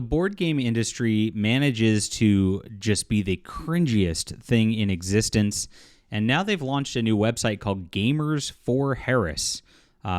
board game industry manages to just be the cringiest thing in existence. And now they've launched a new website called Gamers for Harris,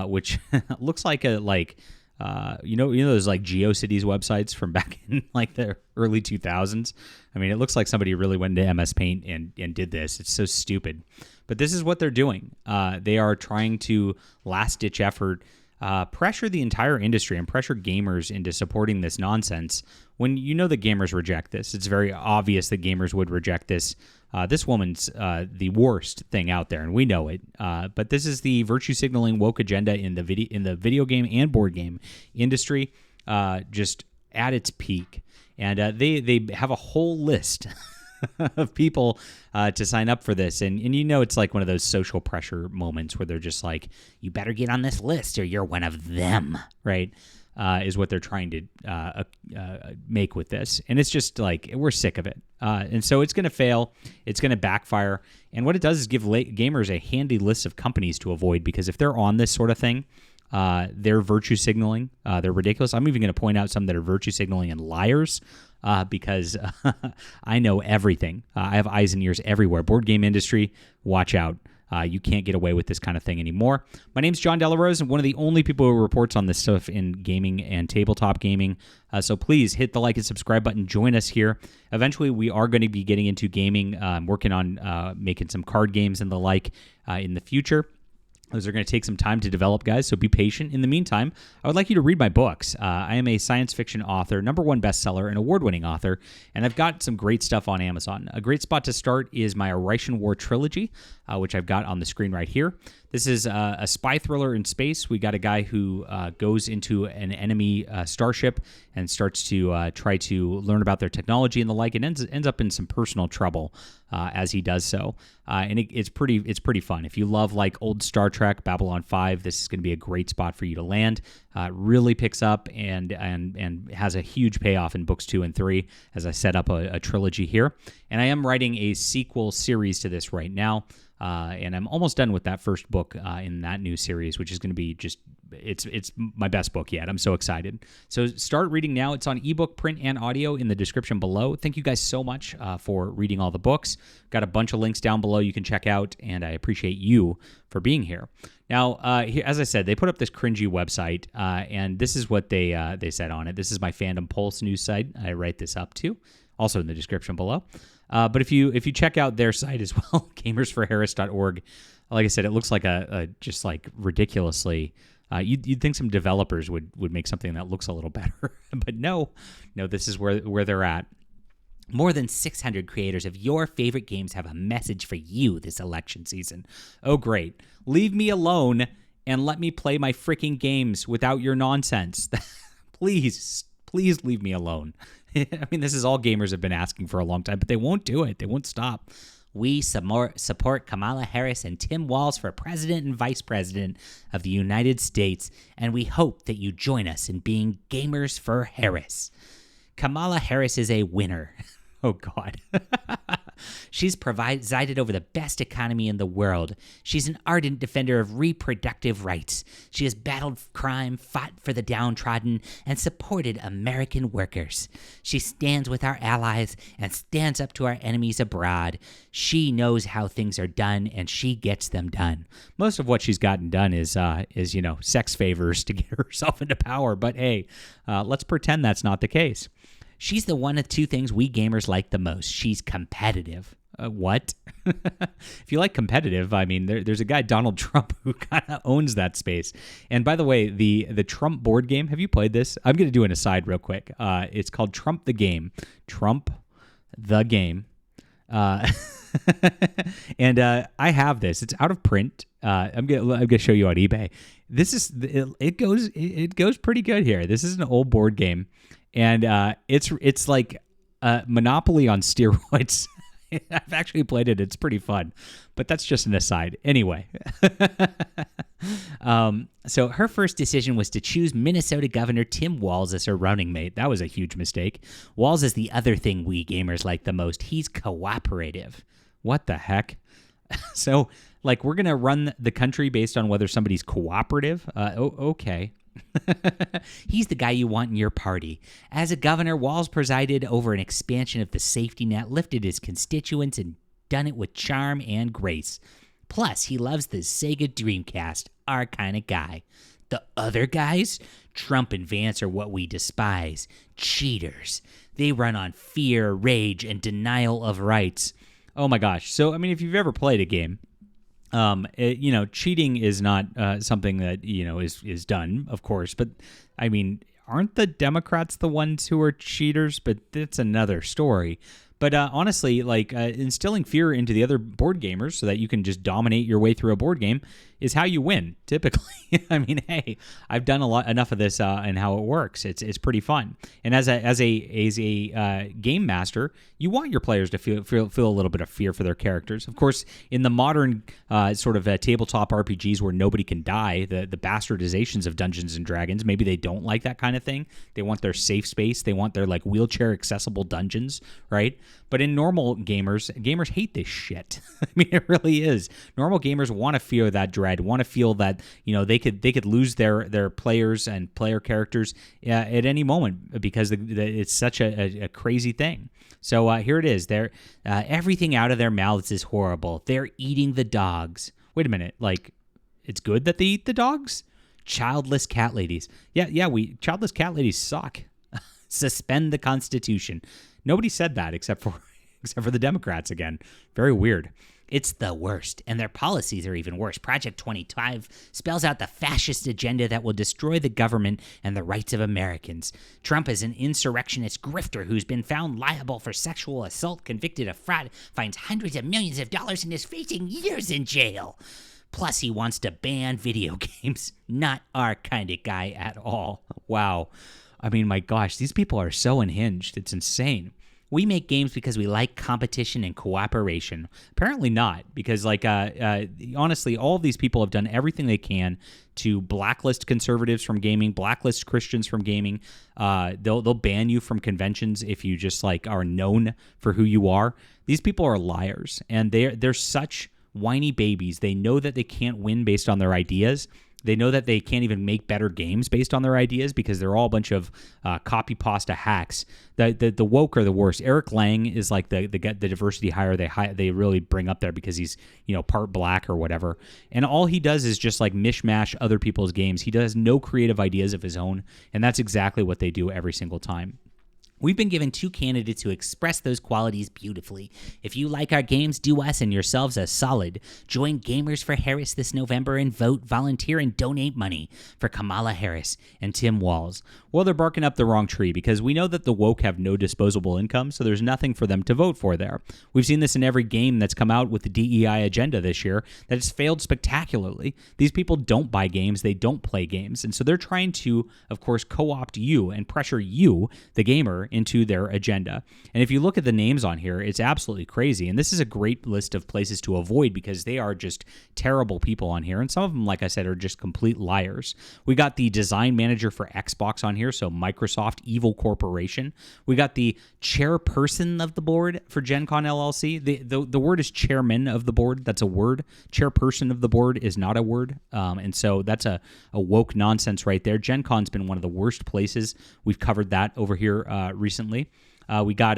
which looks like you know those like GeoCities websites from back in like the early 2000s. I mean, it looks like somebody really went into MS Paint and did this. It's so stupid. But this is what they're doing. They are trying to last-ditch effort pressure the entire industry and pressure gamers into supporting this nonsense when you know that gamers reject this. It's very obvious that gamers would reject this. This woman's the worst thing out there, and we know it. But this is the virtue signaling woke agenda in the video game and board game industry, just at its peak. And they have a whole list of people to sign up for this. And you know it's like one of those social pressure moments where they're just like, you better get on this list or you're one of them, right? Is what they're trying to make with this. And it's just like, we're sick of it. And so it's going to fail. It's going to backfire. And what it does is give gamers a handy list of companies to avoid, because if they're on this sort of thing, they're virtue signaling. They're ridiculous. I'm even going to point out some that are virtue signaling and liars, because I know everything. I have eyes and ears everywhere. Board game industry, watch out. You can't get away with this kind of thing anymore. My name's John Delarose, and one of the only people who reports on this stuff in gaming and tabletop gaming. So please hit the like and subscribe button. Join us here. Eventually, we are going to be getting into gaming. I'm working on making some card games and the like in the future. Those are going to take some time to develop, guys, so be patient. In the meantime, I would like you to read my books. I am a science fiction author, #1 bestseller, and award-winning author, and I've got some great stuff on Amazon. A great spot to start is my Arroz War trilogy, which I've got on the screen right here. This is a spy thriller in space. We got a guy who goes into an enemy starship and starts to try to learn about their technology and the like, and ends up in some personal trouble as he does so. And it's pretty fun. If you love like old Star Trek, Babylon 5, this is going to be a great spot for you to land. It really picks up and has a huge payoff in books 2 and 3 as I set up a trilogy here. And I am writing a sequel series to this right now. And I'm almost done with that first book in that new series, which is going to be just, it's my best book yet. I'm so excited. So start reading now. It's on ebook, print, and audio in the description below. Thank you guys so much for reading all the books. Got a bunch of links down below you can check out, and I appreciate you for being here. Now, as I said, they put up this cringy website, and this is what they said on it. This is my Fandom Pulse news site. I write this up too, also in the description below. But if you check out their site as well, gamersforharris.org, like I said, it looks like a just like ridiculously. You'd think some developers would make something that looks a little better, but no, this is where they're at. More than 600 creators of your favorite games have a message for you this election season. Oh, great. Leave me alone and let me play my freaking games without your nonsense. Please leave me alone. I mean, this is all gamers have been asking for a long time, but they won't do it. They won't stop. We support Kamala Harris and Tim Walz for President and Vice President of the United States, and we hope that you join us in being Gamers for Harris. Kamala Harris is a winner. Oh, God. She's presided over the best economy in the world. She's an ardent defender of reproductive rights. She has battled crime, fought for the downtrodden, and supported American workers. She stands with our allies and stands up to our enemies abroad. She knows how things are done, and she gets them done. Most of what she's gotten done is sex favors to get herself into power. But hey, let's pretend that's not the case. She's the one of two things we gamers like the most. She's competitive. What? If you like competitive, I mean, there's a guy, Donald Trump, who kind of owns that space. And by the way, the Trump board game, have you played this? I'm going to do an aside real quick. It's called Trump the Game. Trump the Game. And I have this. It's out of print. I'm gonna show you on eBay. It goes pretty good here. This is an old board game. And it's like Monopoly on steroids. I've actually played it. It's pretty fun. But that's just an aside. Anyway. So her first decision was to choose Minnesota Governor Tim Walz as her running mate. That was a huge mistake. Walz is the other thing we gamers like the most. He's cooperative. What the heck? So, like, we're going to run the country based on whether somebody's cooperative? Okay. He's the guy you want in your party. As a governor, Walz presided over an expansion of the safety net, lifted his constituents, and done it with charm and grace. Plus, he loves the Sega Dreamcast, our kind of guy. The other guys? Trump and Vance are what we despise. Cheaters. They run on fear, rage, and denial of rights. Oh my gosh. So, I mean, if you've ever played a game, cheating is not something that, is done, of course. But, I mean, aren't the Democrats the ones who are cheaters? But that's another story. But honestly, instilling fear into the other board gamers so that you can just dominate your way through a board game is how you win, typically. I mean, hey, I've done enough of this and how it works. It's pretty fun. And as a game master, you want your players to feel a little bit of fear for their characters. Of course, in the modern tabletop RPGs where nobody can die, the bastardizations of Dungeons and Dragons, maybe they don't like that kind of thing. They want their safe space. They want their wheelchair accessible dungeons, right? But in normal gamers hate this shit. I mean, it really is. Normal gamers want to feel that dread, want to feel that they could lose their players and player characters at any moment because it's such a crazy thing. So here it is. They're everything out of their mouths is horrible. They're eating the dogs. Wait a minute. It's good that they eat the dogs? Childless cat ladies. Yeah. Childless cat ladies suck. Suspend the Constitution. Nobody said that except for the Democrats again. Very weird. It's the worst, and their policies are even worse. Project 25 spells out the fascist agenda that will destroy the government and the rights of Americans. Trump is an insurrectionist grifter who's been found liable for sexual assault, convicted of fraud, finds hundreds of millions of dollars, and is facing years in jail. Plus, he wants to ban video games. Not our kind of guy at all. Wow. I mean, my gosh, these people are so unhinged. It's insane. We make games because we like competition and cooperation. Apparently not, because honestly, all of these people have done everything they can to blacklist conservatives from gaming, blacklist Christians from gaming. They'll ban you from conventions if you just are known for who you are. These people are liars, and they're such whiny babies. They know that they can't win based on their ideas. They know that they can't even make better games based on their ideas because they're all a bunch of copy pasta hacks. The woke are the worst. Eric Lang is the diversity hire they really bring up there because he's part black or whatever, and all he does is just mishmash other people's games. He does no creative ideas of his own, and that's exactly what they do every single time. We've been given 2 candidates who express those qualities beautifully. If you like our games, do us and yourselves a solid. Join Gamers for Harris this November and vote, volunteer, and donate money for Kamala Harris and Tim Walz. Well, they're barking up the wrong tree because we know that the woke have no disposable income, so there's nothing for them to vote for there. We've seen this in every game that's come out with the DEI agenda this year that has failed spectacularly. These people don't buy games, they don't play games, and so they're trying to, of course, co-opt you and pressure you, the gamer, into their agenda. And if you look at the names on here, it's absolutely crazy. And this is a great list of places to avoid because they are just terrible people on here. And some of them, like I said, are just complete liars. We got the design manager for Xbox on here, so Microsoft Evil Corporation. We got the chairperson of the board for Gen Con LLC. The word is chairman of the board. That's a word. Chairperson of the board is not a word. And so that's a woke nonsense right there. Gen Con's been one of the worst places. We've covered that over here recently. We got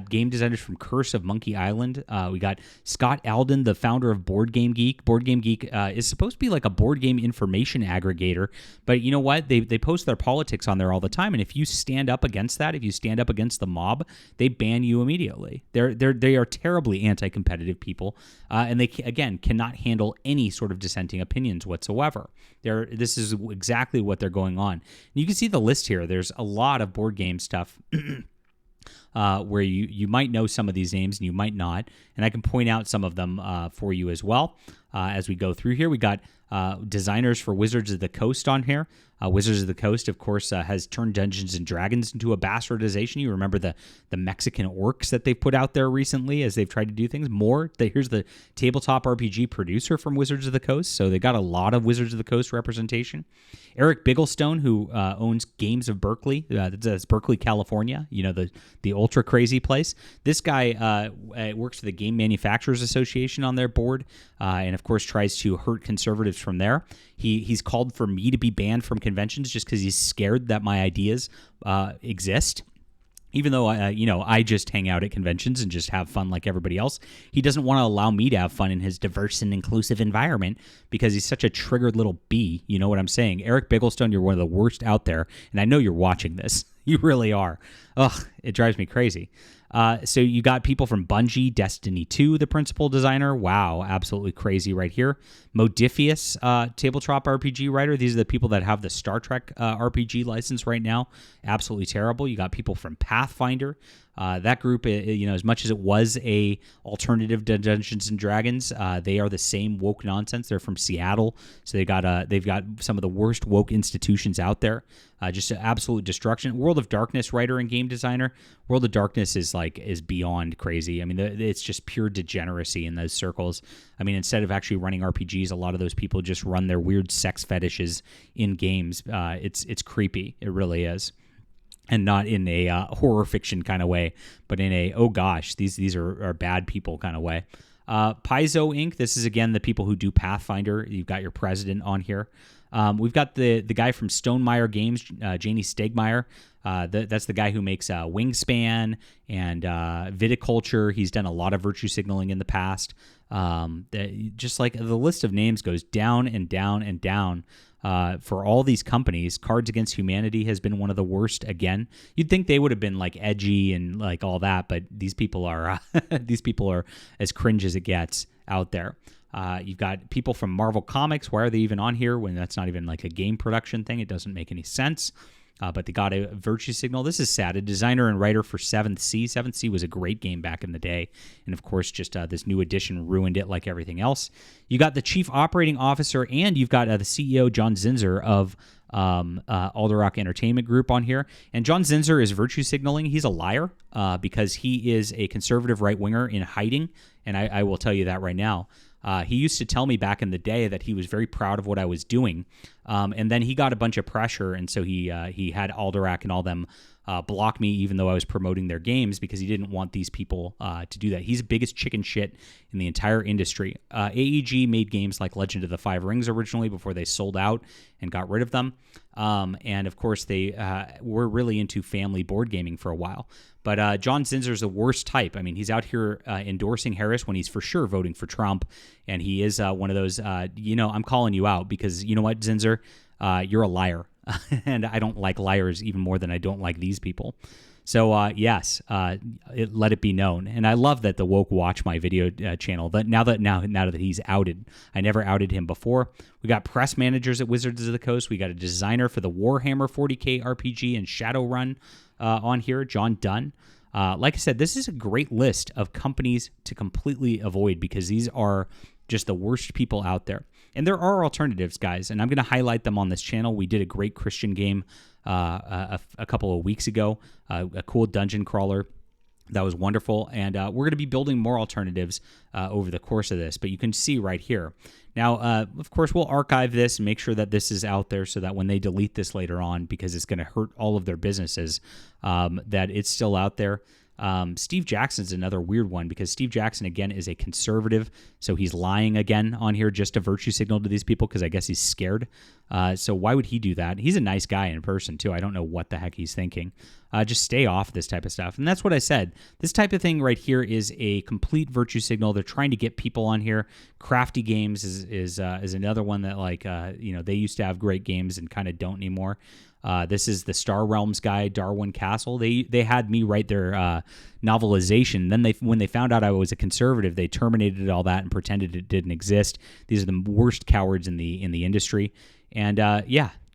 game designers from Curse of Monkey Island. We got Scott Alden, the founder of Board Game Geek. Board Game Geek is supposed to be like a board game information aggregator, but you know what? They post their politics on there all the time, and if you stand up against that, if you stand up against the mob, they ban you immediately. They are terribly anti-competitive people, and they again cannot handle any sort of dissenting opinions whatsoever. This is exactly what they're going on. And you can see the list here. There's a lot of board game stuff. Where you might know some of these names and you might not. And I can point out some of them for you as well as we go through here. We got designers for Wizards of the Coast on here. Wizards of the Coast, of course, has turned Dungeons and Dragons into a bastardization. You remember the Mexican orcs that they've put out there recently as they've tried to do things. Here's the tabletop RPG producer from Wizards of the Coast, so they got a lot of Wizards of the Coast representation. Eric Bigglestone, who owns Games of Berkeley, that's Berkeley, California, the ultra crazy place. This guy works for the Game Manufacturers Association on their board, and of course, tries to hurt conservatives from there. He's called for me to be banned from conventions just because he's scared that my ideas exist. Even though, I just hang out at conventions and just have fun like everybody else, he doesn't want to allow me to have fun in his diverse and inclusive environment because he's such a triggered little bee. You know what I'm saying? Eric Bigglestone, you're one of the worst out there, and I know you're watching this. You really are. Ugh, it drives me crazy. So you got people from Bungie, Destiny 2, the principal designer. Wow, absolutely crazy right here. Modifius, tabletop RPG writer. These are the people that have the Star Trek RPG license right now. Absolutely terrible. You got people from Pathfinder. That group, as much as it was a alternative to Dungeons and Dragons, they are the same woke nonsense. They're from Seattle, so they've got some of the worst woke institutions out there. Just absolute destruction. World of Darkness writer and game designer. World of Darkness is beyond crazy. I mean, it's just pure degeneracy in those circles. I mean, instead of actually running RPGs, a lot of those people just run their weird sex fetishes in games. It's creepy. It really is. And not in a horror fiction kind of way, but in a, oh gosh, these are bad people kind of way. Paizo Inc., this is, again, the people who do Pathfinder. You've got your president on here. We've got the guy from Stonemeyer Games, Janie Stegmeyer. That's the guy who makes Wingspan and Viticulture. He's done a lot of virtue signaling in the past. Just like the list of names goes down and down and down. For all these companies, Cards Against Humanity has been one of the worst. Again, you'd think they would have been like edgy and like all that, but these people are as cringe as it gets out there. You've got people from Marvel Comics. Why are they even on here when that's not even like a game production thing? It doesn't make any sense. But they got a virtue signal. This is sad. A designer and writer for 7th Sea. 7th Sea was a great game back in the day. And, of course, just this new edition ruined it like everything else. You got the chief operating officer, and you've got the CEO, John Zinser, of Alderock Entertainment Group on here. And John Zinser is virtue signaling. He's a liar because he is a conservative right-winger in hiding. And I will tell you that right now. He used to tell me back in the day that he was very proud of what I was doing, and then he got a bunch of pressure, and so he had Alderac and all them block me even though I was promoting their games because he didn't want these people to do that. He's the biggest chicken shit in the entire industry. AEG made games like Legend of the Five Rings originally before they sold out and got rid of them, and of course they were really into family board gaming for a while. But John Zinser's the worst type. I mean, he's out here endorsing Harris when he's for sure voting for Trump. And he is one of those, I'm calling you out because you know what, Zinser? You're a liar. And I don't like liars even more than I don't like these people. So, yes, let it be known. And I love that the woke watch my video channel. But now that he's outed, I never outed him before. We got press managers at Wizards of the Coast. We got a designer for the Warhammer 40K RPG and Shadowrun on here, John Dunn. Like I said, this is a great list of companies to completely avoid because these are just the worst people out there. And there are alternatives, guys, and I'm going to highlight them on this channel. We did a great Christian game a couple of weeks ago, a cool dungeon crawler. That was wonderful, and we're going to be building more alternatives over the course of this, but you can see right here. Now, of course, we'll archive this and make sure that this is out there so that when they delete this later on, because it's going to hurt all of their businesses, that it's still out there. Steve Jackson's another weird one because Steve Jackson, again, is a conservative, so he's lying again on here just to virtue signal to these people because I guess he's scared. So why would he do that? He's a nice guy in person, too. I don't know what the heck he's thinking. Just stay off this type of stuff. And that's what I said. This type of thing right here is a complete virtue signal. They're trying to get people on here. Crafty Games is another one that, they used to have great games and kind of don't anymore. This is the Star Realms guy, Darwin Castle. They had me write their novelization. Then when they found out I was a conservative, they terminated all that and pretended it didn't exist. These are the worst cowards in the industry. And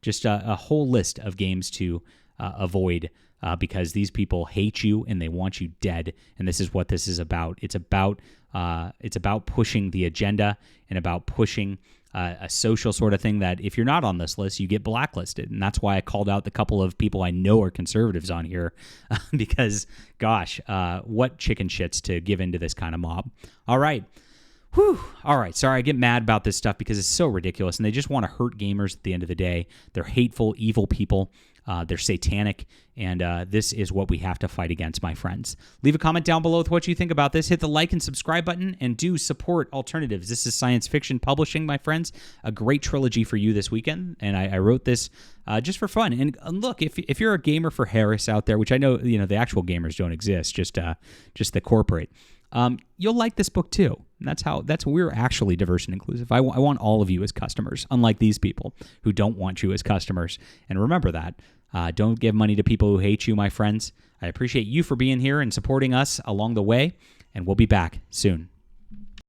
just a whole list of games to avoid because these people hate you and they want you dead. And this is what this is about. It's about pushing the agenda and about pushing a social sort of thing that if you're not on this list, you get blacklisted. And that's why I called out the couple of people I know are conservatives on here because, gosh, what chicken shits to give into this kind of mob. All right. Whew. All right. Sorry, I get mad about this stuff because it's so ridiculous and they just want to hurt gamers at the end of the day. They're hateful, evil people. They're satanic, and this is what we have to fight against, my friends. Leave a comment down below with what you think about this. Hit the like and subscribe button, and do support alternatives. This is science fiction publishing, my friends. A great trilogy for you this weekend, and I wrote this just for fun. And look, if you're a gamer for Harris out there, which I know the actual gamers don't exist, just the corporate. You'll like this book too. And that's we're actually diverse and inclusive. I want all of you as customers, unlike these people who don't want you as customers. And remember that. Don't give money to people who hate you, my friends. I appreciate you for being here and supporting us along the way, and we'll be back soon.